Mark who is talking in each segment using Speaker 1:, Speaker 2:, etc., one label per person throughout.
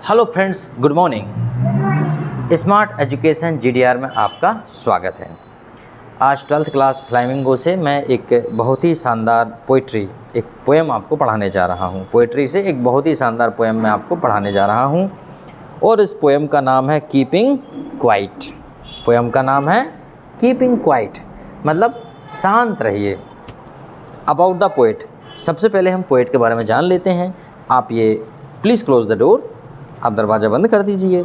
Speaker 1: Hello friends, good morning. Smart education GDR में आपका स्वागत है। आज 12th क्लास फ्लामिंगो से मैं एक बहुत ही शानदार पोइट्री, एक पोएम आपको पढ़ाने जा रहा हूँ। पोइट्री से एक बहुत ही शानदार पोएम मैं आपको पढ़ाने जा रहा हूँ और इस पोएम का नाम है कीपिंग क्वाइट। पोएम का नाम है कीपिंग क्वाइट, मतलब शांत रहिए। अबाउट द पोएट, सबसे पहले हम पोएट के बारे में जान लेते हैं। आप ये प्लीज़ क्लोज द डोर, आप दरवाज़ा बंद कर दीजिए।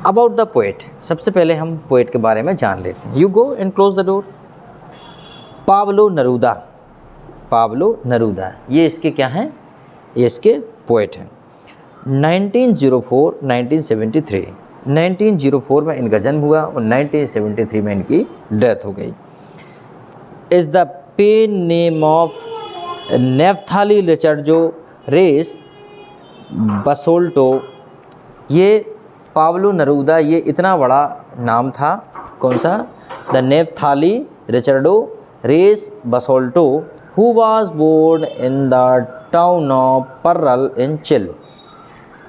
Speaker 1: अबाउट द पोएट, सबसे पहले हम पोएट के बारे में जान लेते हैं। You go and close the door. Pablo Neruda, Pablo Neruda, ये इसके क्या हैं? ये इसके पोएट हैं। 1904 1973, 1904 में इनका जन्म हुआ और 1973 में इनकी डेथ हो गई। Is the pen name of Neftali Ricardo Reyes Basoalto. ये पाब्लो नेरूदा, ये इतना बड़ा नाम था। कौन सा? The Neftali Ricardo Reyes Basoalto, who was born in the town of Parral in Chile.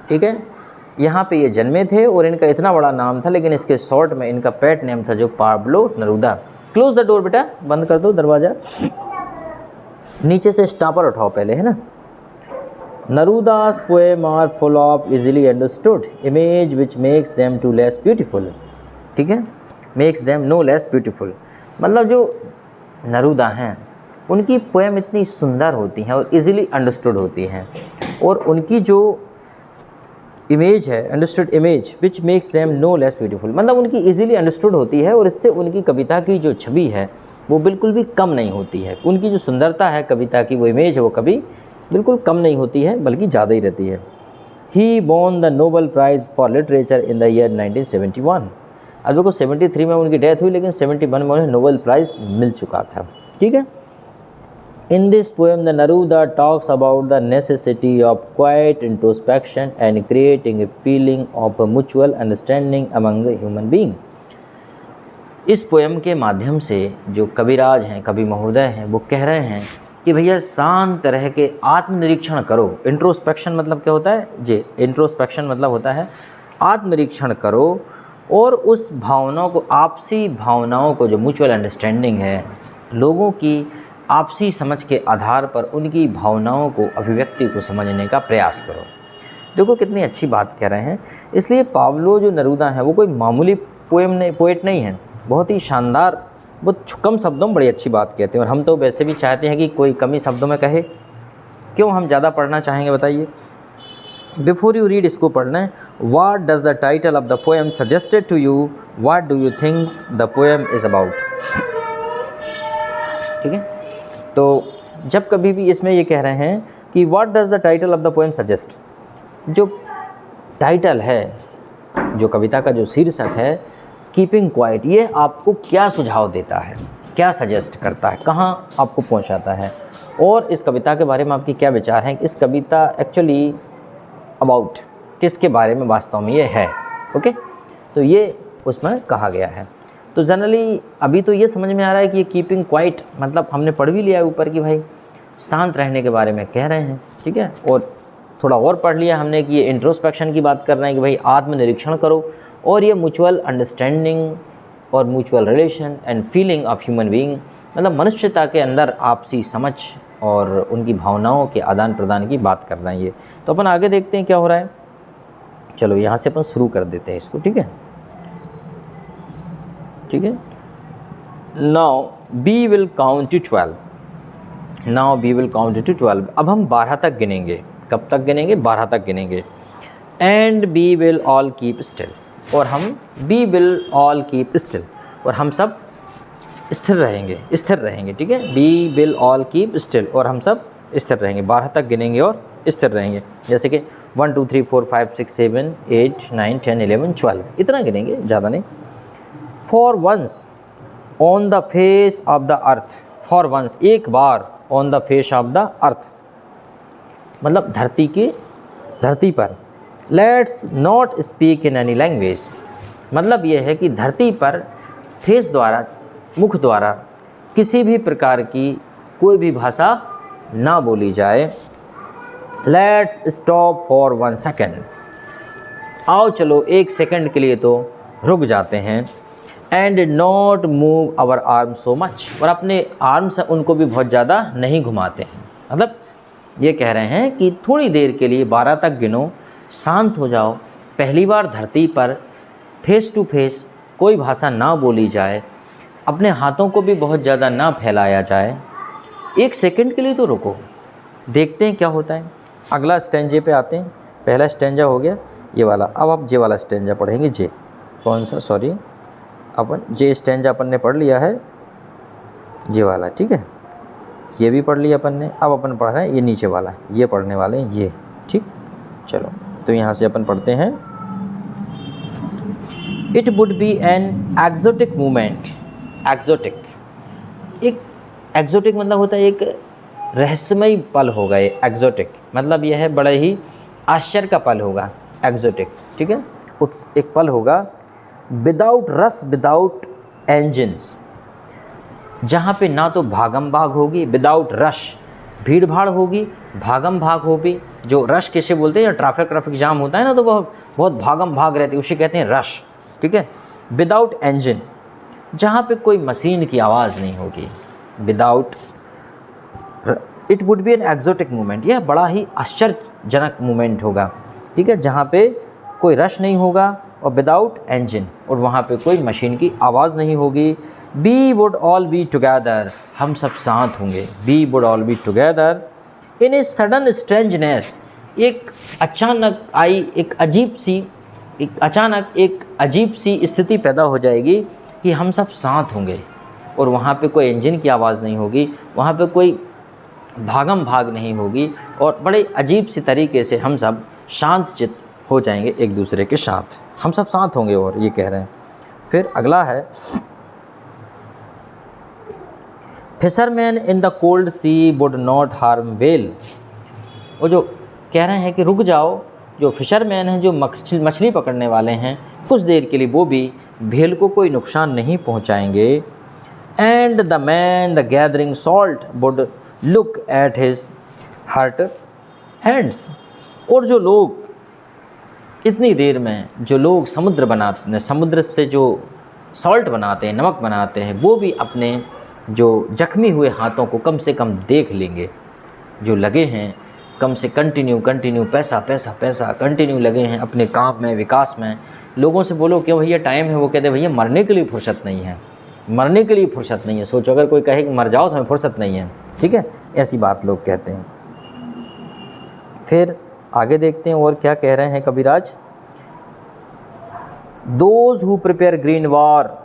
Speaker 1: ठीक है, यहाँ पे ये जन्मे थे और इनका इतना बड़ा नाम था, लेकिन इसके शॉर्ट में इनका पेट नेम था जो Pablo Neruda. Close the door बेटा, बंद कर दो दरवाज़ा। नीचे से स्टॉपर उठाओ पहले, है ना। Neruda's poems are full of easily understood image which makes them too less beautiful। ठीक है, makes them no less beautiful, मतलब जो नेरूदा हैं उनकी पोएम इतनी सुंदर होती हैं और इजीली अंडरस्टूड होती हैं, और उनकी जो इमेज है, understood image which makes them no less beautiful, मतलब उनकी इजीली अंडरस्टूड होती है और इससे उनकी कविता की जो छवि है वो बिल्कुल भी कम नहीं होती है। उनकी जो सुंदरता है कविता की, वो इमेज है, वो कभी बिल्कुल कम नहीं होती है बल्कि ज़्यादा ही रहती है। He won the Nobel prize for literature in the year 1971। अब देखो 73 में उनकी डेथ हुई, लेकिन 71 में उन्हें नोबल प्राइज़ मिल चुका था। ठीक है। In this poem the Neruda talks about the necessity of quite introspection and creating a feeling of mutual understanding among the human being. इस पोएम के माध्यम से जो कविराज हैं, कवि महोदय हैं, वो कह रहे हैं कि भैया शांत रह के आत्मनिरीक्षण करो। इंट्रोस्पेक्शन मतलब क्या होता है जी? इंट्रोस्पेक्शन मतलब होता है आत्मनिरीक्षण करो और उस भावनाओं को, आपसी भावनाओं को, जो म्यूचुअल अंडरस्टैंडिंग है, लोगों की आपसी समझ के आधार पर उनकी भावनाओं को, अभिव्यक्ति को समझने का प्रयास करो। देखो कितनी अच्छी बात कह रहे हैं। इसलिए पाब्लो जो नेरूदा हैं वो कोई मामूली पोएट नहीं है, बहुत ही शानदार, बहुत कम शब्दों में बड़ी अच्छी बात कहते हैं। और हम तो वैसे भी चाहते हैं कि कोई कम ही शब्दों में कहे, क्यों हम ज़्यादा पढ़ना चाहेंगे बताइए। बिफोर यू रीड, इसको पढ़ना है। What does the title of the poem suggested to you, what do you think the poem is about. ठीक है, तो जब कभी भी इसमें ये कह रहे हैं कि what does the title of the poem suggest, जो टाइटल है, जो कविता का जो शीर्षक है कीपिंग क्वाइट, ये आपको क्या सुझाव देता है, क्या सजेस्ट करता है, कहाँ आपको पहुँचाता है, और इस कविता के बारे में आपकी क्या विचार हैं कि इस कविता एक्चुअली अबाउट किसके बारे में वास्तव में ये है। ओके, तो ये उसमें कहा गया है। तो जनरली अभी तो ये समझ में आ रहा है कि ये कीपिंग क्वाइट मतलब हमने पढ़ भी लिया है ऊपर कि भाई शांत रहने के बारे में कह रहे हैं। ठीक है, और थोड़ा और पढ़ लिया हमने कि ये इंट्रोस्पेक्शन की बात कर रहे हैं कि भाई आत्मनिरीक्षण करो, और ये म्यूचुअल अंडरस्टैंडिंग और mutual relation and feeling of human being, मतलब मनुष्यता के अंदर आपसी समझ और उनकी भावनाओं के आदान प्रदान की बात कर रहे हैं ये। तो अपन आगे देखते हैं क्या हो रहा है। चलो यहाँ से अपन शुरू कर देते हैं इसको। ठीक है, ठीक है। Now we will count to 12। Now we will count to 12। अब हम 12 तक गिनेंगे। कब तक गिनेंगे? 12 तक गिनेंगे। And we will all keep still, और हम we will all keep still, और हम सब स्थिर रहेंगे, स्थिर रहेंगे। ठीक है, we will all keep still, और हम सब स्थिर रहेंगे। 12 तक गिनेंगे और स्थिर रहेंगे। जैसे कि 1 2 3 4 5 6 7 8 9 10 11 12, इतना गिनेंगे, ज़्यादा नहीं। For once on the face of the earth, for once एक बार, on the face of the earth मतलब धरती पर। Let's not speak in any language, मतलब ये है कि धरती पर फेस द्वारा, मुख द्वारा किसी भी प्रकार की कोई भी भाषा ना बोली जाए। लेट्स स्टॉप फॉर 1 सेकेंड, आओ चलो एक सेकंड के लिए तो रुक जाते हैं। And not move our arm so much, और अपने आर्म्स उनको भी बहुत ज़्यादा नहीं घुमाते हैं। मतलब ये कह रहे हैं कि थोड़ी देर के लिए 12 तक गिनो, शांत हो जाओ। पहली बार धरती पर फेस टू फेस कोई भाषा ना बोली जाए, अपने हाथों को भी बहुत ज़्यादा ना फैलाया जाए। एक सेकंड के लिए तो रुको, देखते हैं क्या होता है। अगला स्टेंजे पे आते हैं। पहला स्टेंजा हो गया ये वाला। अब आप जे वाला स्टेंजा पढ़ेंगे। जे कौन सा, सॉरी अपन जे स्टेंजा अपन ने पढ़ लिया है, जे वाला, ठीक है। ये भी पढ़ लिया अपन ने। अब अपन पढ़ रहे हैं ये नीचे वाला, ये पढ़ने वाले हैं ये, ठीक। चलो तो यहाँ से अपन पढ़ते हैं। It would be an exotic movement. Exotic, एक एक्जोटिक मतलब होता है एक रहस्यमय पल होगा। ये एक्जोटिक मतलब यह है बड़े ही आश्चर्य का पल होगा, एक्जोटिक, ठीक है। एक पल होगा विदाउट रश विदाउट एंजिन्स, जहाँ पे ना तो भागम भाग होगी, विदाउट रश भीड़ भाड़ होगी, भागम भाग होगी। जो रश किसे बोलते हैं, या ट्रैफिक जाम होता है ना, तो बहुत भागम भाग रहती है, उसे कहते हैं रश, ठीक है। विदाउट इंजन, जहाँ पे कोई मशीन की आवाज़ नहीं होगी, without. It would be an exotic movement, यह बड़ा ही आश्चर्यजनक मूवमेंट होगा, ठीक है, जहाँ पे कोई रश नहीं होगा और विदाउट इंजन, और वहाँ पे कोई मशीन की आवाज़ नहीं होगी। We would all be together, हम सब साथ होंगे। We would all be together in a sudden strangeness, एक अचानक आई एक अजीब सी स्थिति पैदा हो जाएगी कि हम सब साथ होंगे, और वहाँ पे कोई इंजन की आवाज़ नहीं होगी, वहाँ पे कोई भागम भाग नहीं होगी, और बड़े अजीब सी तरीके से हम सब शांत चित्त हो जाएंगे एक दूसरे के साथ, हम सब साथ होंगे। और ये कह रहे हैं। फिर अगला है fisherman in the cold sea would not harm whale. वो जो कह रहे हैं कि रुक जाओ, जो फिशरमैन हैं, जो मछली पकड़ने वाले हैं, कुछ देर के लिए वो भी भेल को कोई नुकसान नहीं पहुंचाएंगे। And the man the gathering salt would look at his hurt hands, और जो लोग इतनी देर में जो लोग समुद्र से जो सॉल्ट बनाते हैं, नमक बनाते हैं, वो भी अपने जो जख्मी हुए हाथों को कम से कम देख लेंगे, जो लगे हैं कम से कंटिन्यू पैसा कंटिन्यू लगे हैं अपने काम में, विकास में। लोगों से बोलो क्यों भैया टाइम है, वो कहते भैया मरने के लिए फुर्सत नहीं है, मरने के लिए फुर्सत नहीं है। सोचो अगर कोई कहे कि मर जाओ तो हमें फुर्सत नहीं है, ठीक है, ऐसी बात लोग कहते हैं। फिर आगे देखते हैं और क्या कह रहे हैं कविराज। Those who prepare green war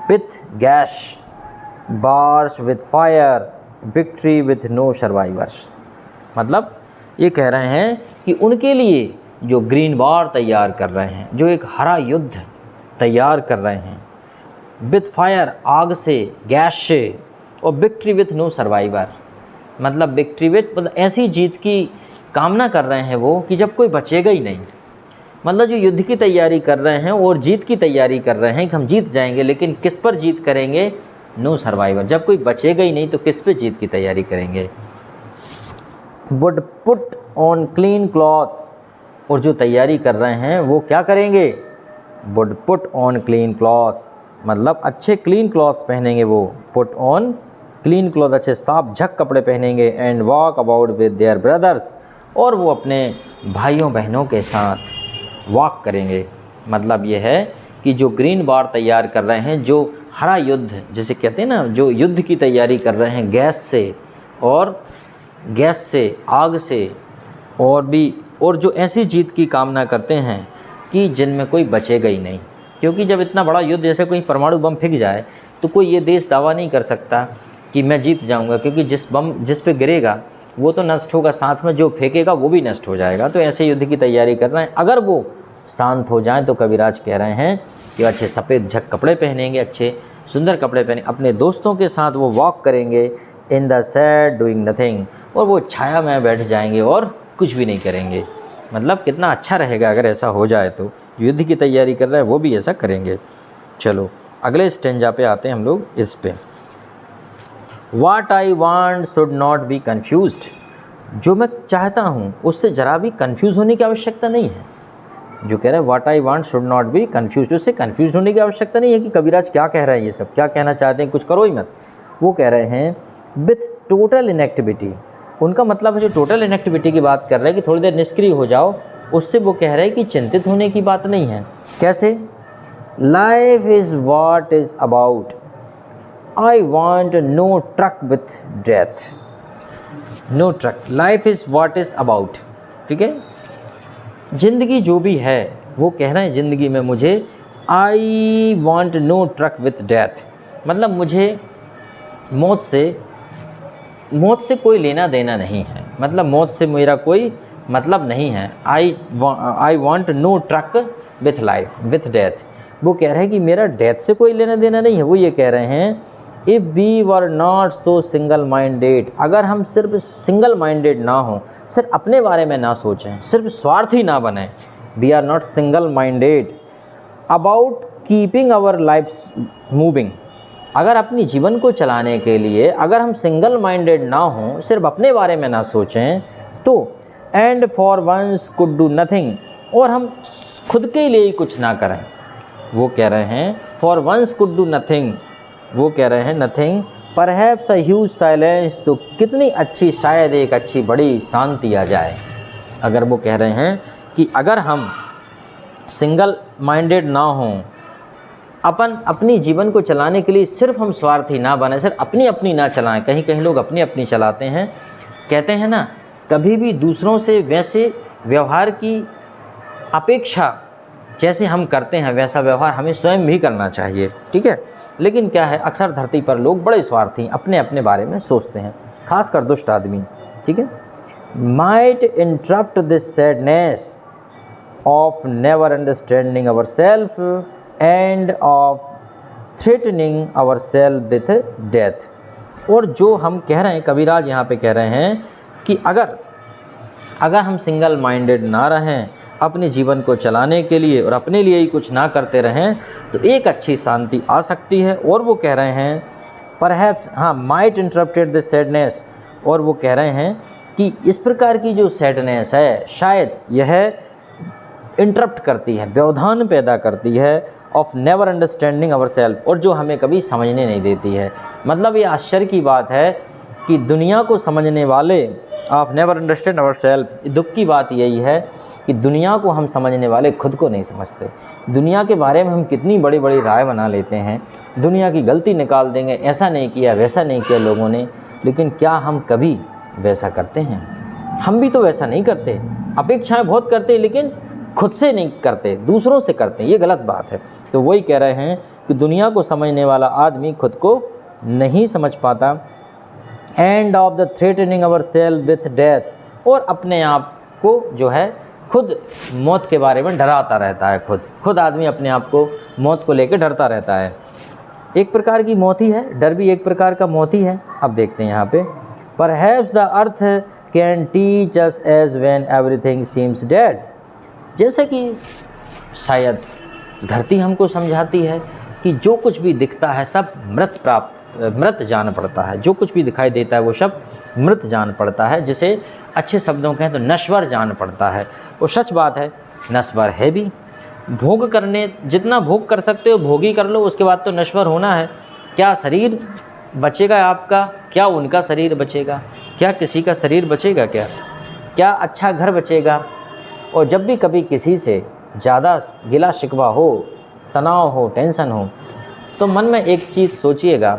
Speaker 1: with gas, wars with fire, victory with no survivors. मतलब ये कह रहे हैं कि उनके लिए जो ग्रीन वार तैयार कर रहे हैं, जो एक हरा युद्ध तैयार कर रहे हैं, विथ फायर आग से, गैस से, और विक्ट्री विथ नो सर्वाइवर, मतलब विक्ट्री विथ मतलब ऐसी जीत की कामना कर रहे हैं वो कि जब कोई बचेगा ही नहीं। मतलब जो युद्ध की तैयारी कर रहे हैं और जीत की तैयारी कर रहे हैं कि हम जीत जाएंगे, लेकिन किस पर जीत करेंगे, नो सर्वाइवर, जब कोई बचेगा ही नहीं तो किस पे जीत की तैयारी करेंगे। Would put on clean clothes, और जो तैयारी कर रहे हैं वो क्या करेंगे, would put on clean clothes, मतलब अच्छे क्लीन क्लॉथ्स पहनेंगे वो, पुट ऑन क्लीन क्लॉथ, अच्छे साफ झक कपड़े पहनेंगे। And walk about with their brothers, और वो अपने भाइयों बहनों के साथ वॉक करेंगे। मतलब ये है कि जो ग्रीन वार तैयार कर रहे हैं, जो हरा युद्ध जिसे कहते हैं ना, जो युद्ध की तैयारी कर रहे हैं गैस से, आग से, और जो ऐसी जीत की कामना करते हैं कि जिनमें कोई बचेगा ही नहीं। क्योंकि जब इतना बड़ा युद्ध, जैसे कोई परमाणु बम फेंक जाए, तो कोई ये देश दावा नहीं कर सकता कि मैं जीत जाऊंगा, क्योंकि जिस पे गिरेगा वो तो नष्ट होगा, साथ में जो फेंकेगा वो भी नष्ट हो जाएगा। तो ऐसे युद्ध की तैयारी कर रहे हैं। अगर वो शांत हो जाएं तो कविराज कह रहे हैं कि अच्छे सफ़ेद झक कपड़े पहनेंगे, अच्छे सुंदर कपड़े पहने, अपने दोस्तों के साथ वो वॉक करेंगे in the sad doing nothing, और वो छाया में बैठ जाएंगे और कुछ भी नहीं करेंगे। मतलब कितना अच्छा रहेगा अगर ऐसा हो जाए, तो युद्ध की तैयारी कर रहे हैं वो भी ऐसा करेंगे। चलो अगले स्टेंजा पे आते हैं हम लोग, इस पे। What I want should not be confused, जो मैं चाहता हूँ उससे ज़रा भी कन्फ्यूज़ होने की आवश्यकता नहीं है। जो कह रहा है what I want should not be confuse, उससे कन्फ्यूज होने की आवश्यकता नहीं है कि कबीराज क्या कह रहे हैं, ये सब क्या कहना चाहते हैं, कुछ करो ही मत। वो कह रहे हैं विथ टोटल इनएक्टिविटी, उनका मतलब है जो टोटल इनएक्टिविटी की बात कर रहे हैं कि थोड़ी देर निष्क्रिय हो जाओ, उससे वो कह रहे हैं कि चिंतित होने की बात नहीं है। कैसे? Life is what is about, I want no truck with death, no truck, life is what is about. ठीक है, ज़िंदगी जो भी है वो कह रहे हैं ज़िंदगी में मुझे I want no truck with death, मतलब मुझे मौत से कोई लेना देना नहीं है, मतलब मौत से मेरा कोई मतलब नहीं है। I want no truck with life with death, वो कह रहे हैं कि मेरा डेथ से कोई लेना देना नहीं है। वो ये कह रहे हैं if we were not so single minded, अगर हम सिर्फ सिंगल माइंडेड ना हों, सिर्फ अपने बारे में ना सोचें, सिर्फ स्वार्थी ना बने, we are not single minded about keeping our lives moving, अगर अपनी जीवन को चलाने के लिए अगर हम सिंगल माइंडेड ना हों, सिर्फ अपने बारे में ना सोचें, तो and for once could do nothing, और हम खुद के लिए ही कुछ ना करें। वो कह रहे हैं for once could do nothing, वो कह रहे हैं nothing perhaps a huge silence, तो कितनी अच्छी, शायद एक अच्छी बड़ी शांति आ जाए। अगर वो कह रहे हैं कि अगर हम सिंगल माइंडेड ना हों, अपनी जीवन को चलाने के लिए सिर्फ हम स्वार्थी ना बने, सिर्फ अपनी ना चलाएं, कहीं कहीं लोग अपनी चलाते हैं, कहते हैं ना कभी भी दूसरों से वैसे व्यवहार की अपेक्षा जैसे हम करते हैं वैसा व्यवहार हमें स्वयं भी करना चाहिए। ठीक है, लेकिन क्या है अक्सर धरती पर लोग बड़े स्वार्थी अपने बारे में सोचते हैं, खासकर दुष्ट आदमी। ठीक है, might interrupt this sadness of never understanding our self and of threatening our self with death. और जो हम कह रहे हैं, कबीराज यहाँ पे कह रहे हैं कि अगर हम सिंगल माइंडेड ना रहें अपने जीवन को चलाने के लिए और अपने लिए ही कुछ ना करते रहें, तो एक अच्छी शांति आ सकती है। और वो कह रहे हैं परहैप्स, हाँ, माइट इंटरप्टेड दिस सैडनेस, और वो कह रहे हैं कि इस प्रकार की जो सैडनेस है शायद यह इंटरप्ट करती है, व्यवधान पैदा करती है of never understanding our self, और जो हमें कभी समझने नहीं देती है। मतलब ये आश्चर्य की बात है कि दुनिया को समझने वाले of never understand our self, दुख की बात यही है कि दुनिया को हम समझने वाले खुद को नहीं समझते। दुनिया के बारे में हम कितनी बड़ी बड़ी राय बना लेते हैं, दुनिया की गलती निकाल देंगे, ऐसा नहीं किया वैसा नहीं किया लोगों ने, लेकिन क्या हम कभी वैसा करते हैं? हम भी तो वैसा नहीं करते, अपेक्षाएं बहुत करते हैं लेकिन खुद से नहीं करते, दूसरों से करते हैं, ये गलत बात है। तो वही कह रहे हैं कि दुनिया को समझने वाला आदमी खुद को नहीं समझ पाता। And of the threatening our self with death, और अपने आप को जो है खुद मौत के बारे में डराता रहता है, खुद आदमी अपने आप को मौत को लेकर डरता रहता है। एक प्रकार की मौत ही है, डर भी एक प्रकार का मौत ही है। अब देखते हैं यहाँ पे, perhaps the earth can teach us as when everything seems dead, जैसे कि शायद धरती हमको समझाती है कि जो कुछ भी दिखता है सब मृत जान पड़ता है, जो कुछ भी दिखाई देता है वो सब मृत जान पड़ता है, जिसे अच्छे शब्दों कहें तो नश्वर जान पड़ता है। वो सच बात है, नश्वर है भी। भोग करने जितना भोग कर सकते हो भोग ही कर लो, उसके बाद तो नश्वर होना है। क्या शरीर बचेगा आपका? क्या उनका शरीर बचेगा? क्या किसी का शरीर बचेगा? क्या अच्छा घर बचेगा? और जब भी कभी किसी से ज़्यादा गिला शिकवा हो, तनाव हो, टेंशन हो, तो मन में एक चीज़ सोचिएगा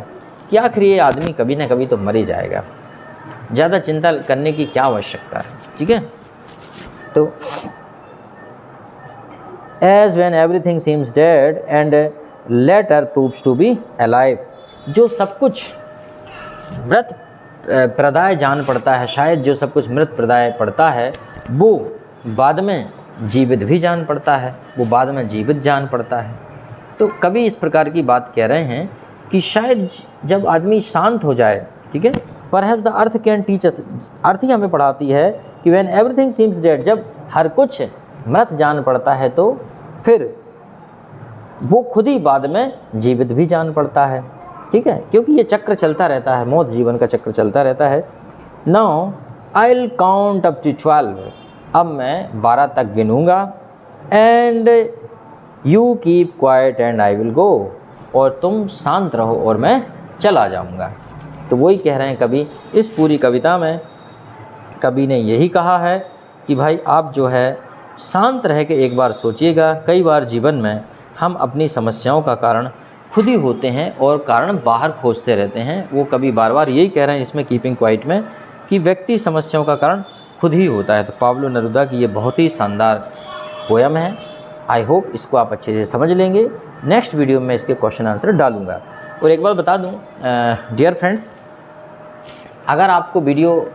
Speaker 1: कि आखिर ये आदमी कभी ना कभी तो मर ही जाएगा, ज़्यादा चिंता करने की क्या आवश्यकता है। ठीक है, तो as when everything seems dead and later proves to be alive, जो सब कुछ मृत प्रदाय जान पड़ता है, शायद जो सब कुछ मृत प्रदाय पड़ता है वो बाद में जीवित भी जान पड़ता है, वो बाद में जीवित जान पड़ता है। तो कभी इस प्रकार की बात कह रहे हैं कि शायद जब आदमी शांत हो जाए, ठीक है, perhaps the earth can teach us, अर्थ ही हमें पढ़ाती है कि व्हेन एवरीथिंग सीम्स डेड, जब हर कुछ मृत जान पड़ता है तो फिर वो खुद ही बाद में जीवित भी जान पड़ता है। ठीक है, क्योंकि ये चक्र चलता रहता है, मौत जीवन का चक्र चलता रहता है। Now I will count up to 12, अब मैं 12 तक गिनूँगा। And you keep quiet and I will go, और तुम शांत रहो और मैं चला जाऊंगा। तो वही कह रहे हैं कवि इस पूरी कविता में। कवि ने यही कहा है कि भाई आप जो है शांत रह के एक बार सोचिएगा। कई बार जीवन में हम अपनी समस्याओं का कारण खुद ही होते हैं और कारण बाहर खोजते रहते हैं। वो कवि बार बार यही कह रहे हैं इसमें कीपिंग क्वाइट में कि व्यक्ति समस्याओं का कारण खुद ही होता है। तो पाब्लो नेरुदा की ये बहुत ही शानदार पोयम है। आई होप इसको आप अच्छे से समझ लेंगे। नेक्स्ट वीडियो में इसके क्वेश्चन आंसर डालूंगा। और एक बार बता दूं डियर फ्रेंड्स, अगर आपको वीडियो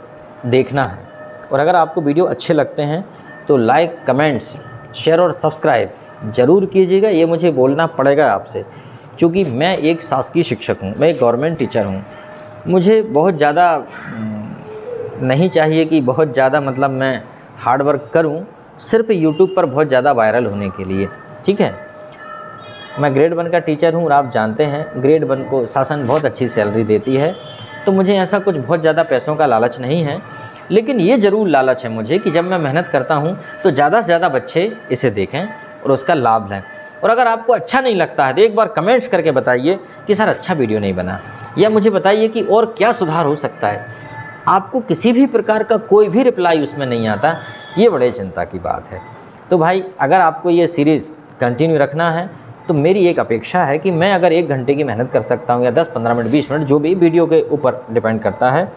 Speaker 1: देखना है और अगर आपको वीडियो अच्छे लगते हैं तो लाइक, कमेंट्स, शेयर और सब्सक्राइब ज़रूर कीजिएगा। ये मुझे बोलना पड़ेगा आपसे, क्योंकि मैं एक शासकीय शिक्षक हूँ, मैं एक गवर्नमेंट टीचर हूँ। मुझे बहुत ज़्यादा नहीं चाहिए कि बहुत ज़्यादा मतलब मैं हार्ड वर्क करूँ सिर्फ यूट्यूब पर बहुत ज़्यादा वायरल होने के लिए। ठीक है, मैं ग्रेड 1 का टीचर हूँ और आप जानते हैं ग्रेड 1 को शासन बहुत अच्छी सैलरी देती है। तो मुझे ऐसा कुछ बहुत ज़्यादा पैसों का लालच नहीं है, लेकिन ये ज़रूर लालच है मुझे कि जब मैं मेहनत करता हूँ तो ज़्यादा से ज़्यादा बच्चे इसे देखें और उसका लाभ लें। और अगर आपको अच्छा नहीं लगता है तो एक बार कमेंट्स करके बताइए कि सर अच्छा वीडियो नहीं बना, या मुझे बताइए कि और क्या सुधार हो सकता है। आपको किसी भी प्रकार का कोई भी रिप्लाई उसमें नहीं आता, ये बड़े चिंता की बात है। तो भाई अगर आपको ये सीरीज़ कंटिन्यू रखना है तो मेरी एक अपेक्षा है कि मैं अगर 1 घंटे की मेहनत कर सकता हूँ या 10, 15 मिनट, 20 मिनट, जो भी वीडियो के ऊपर डिपेंड करता है,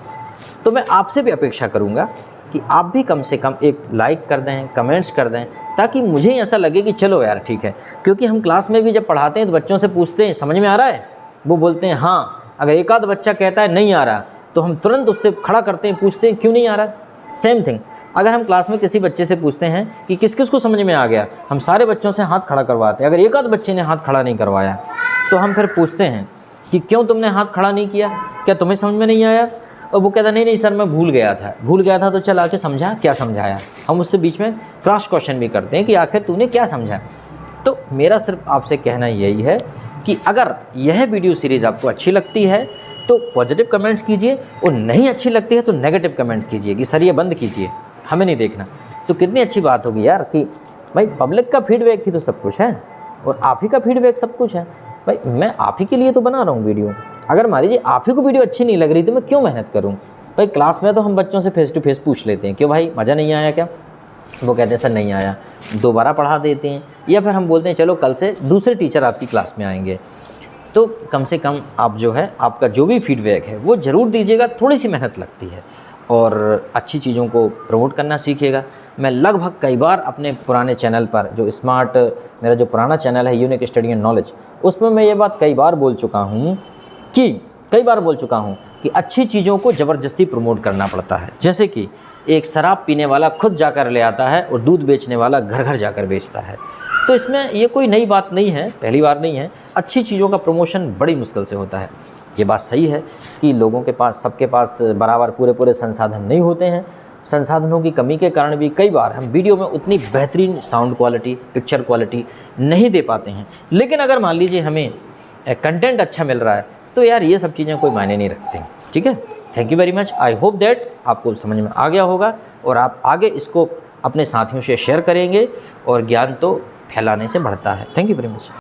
Speaker 1: तो मैं आपसे भी अपेक्षा करूँगा कि आप भी कम से कम एक लाइक कर दें, कमेंट्स कर दें, ताकि मुझे ऐसा लगे कि चलो यार ठीक है। क्योंकि हम क्लास में भी जब पढ़ाते हैं तो बच्चों से पूछते हैं समझ में आ रहा है, वो बोलते हैं हाँ। अगर एक आध बच्चा कहता है नहीं आ रहा तो हम तुरंत उससे खड़ा करते हैं, पूछते हैं क्यों नहीं आ रहा। सेम थिंग अगर हम क्लास में किसी बच्चे से पूछते हैं कि किस किस को समझ में आ गया, हम सारे बच्चों से हाथ खड़ा करवाते हैं। अगर एक आध बच्चे ने हाथ खड़ा नहीं करवाया तो हम फिर पूछते हैं कि क्यों तुमने हाथ खड़ा नहीं किया, क्या तुम्हें समझ में नहीं आया। और वो कहता नहीं सर मैं भूल गया था। तो चल आके समझा, क्या समझाया। हम उससे बीच में क्रॉस क्वेश्चन भी करते हैं कि आखिर तूने क्या समझा। तो मेरा सिर्फ आपसे कहना यही है कि अगर यह वीडियो सीरीज़ आपको अच्छी लगती है तो पॉजिटिव कमेंट्स कीजिए, और नहीं अच्छी लगती है तो नेगेटिव कमेंट्स कीजिए कि सर ये बंद कीजिए, हमें नहीं देखना। तो कितनी अच्छी बात होगी यार कि भाई पब्लिक का फीडबैक ही तो सब कुछ है, और आप ही का फीडबैक सब कुछ है। भाई मैं आप ही के लिए तो बना रहा हूँ वीडियो। अगर मान लीजिए आप ही को वीडियो अच्छी नहीं लग रही तो मैं क्यों मेहनत करूँ। भाई क्लास में तो हम बच्चों से फेस टू फेस पूछ लेते हैं, क्यों भाई मज़ा नहीं आया क्या, वो कहते हैं सर नहीं आया, दोबारा पढ़ा देते हैं। या फिर हम बोलते हैं चलो कल से दूसरे टीचर आपकी क्लास में आएंगे। तो कम से कम आप जो है आपका जो भी फीडबैक है वो ज़रूर दीजिएगा। थोड़ी सी मेहनत लगती है और अच्छी चीज़ों को प्रमोट करना सीखिएगा। मैं लगभग कई बार अपने पुराने चैनल पर जो स्मार्ट मेरा जो पुराना चैनल है यूनिक स्टडी एंड नॉलेज, उसमें मैं ये बात कई बार बोल चुका हूँ कि अच्छी चीज़ों को ज़बरदस्ती प्रमोट करना पड़ता है। जैसे कि एक शराब पीने वाला खुद जाकर ले आता है और दूध बेचने वाला घर घर जाकर बेचता है। तो इसमें ये कोई नई बात नहीं है, पहली बार नहीं है। अच्छी चीज़ों का प्रमोशन बड़ी मुश्किल से होता है। ये बात सही है कि लोगों के पास, सबके पास बराबर पूरे संसाधन नहीं होते हैं। संसाधनों की कमी के कारण भी कई बार हम वीडियो में उतनी बेहतरीन साउंड क्वालिटी, पिक्चर क्वालिटी नहीं दे पाते हैं। लेकिन अगर मान लीजिए हमें कंटेंट अच्छा मिल रहा है तो यार ये सब चीज़ें कोई मायने नहीं रखती। ठीक है, thank you very much. I hope that आपको समझ में आ गया होगा और आप आगे इसको अपने साथियों से शेयर करेंगे, और ज्ञान तो फैलाने से बढ़ता है। Thank you very much.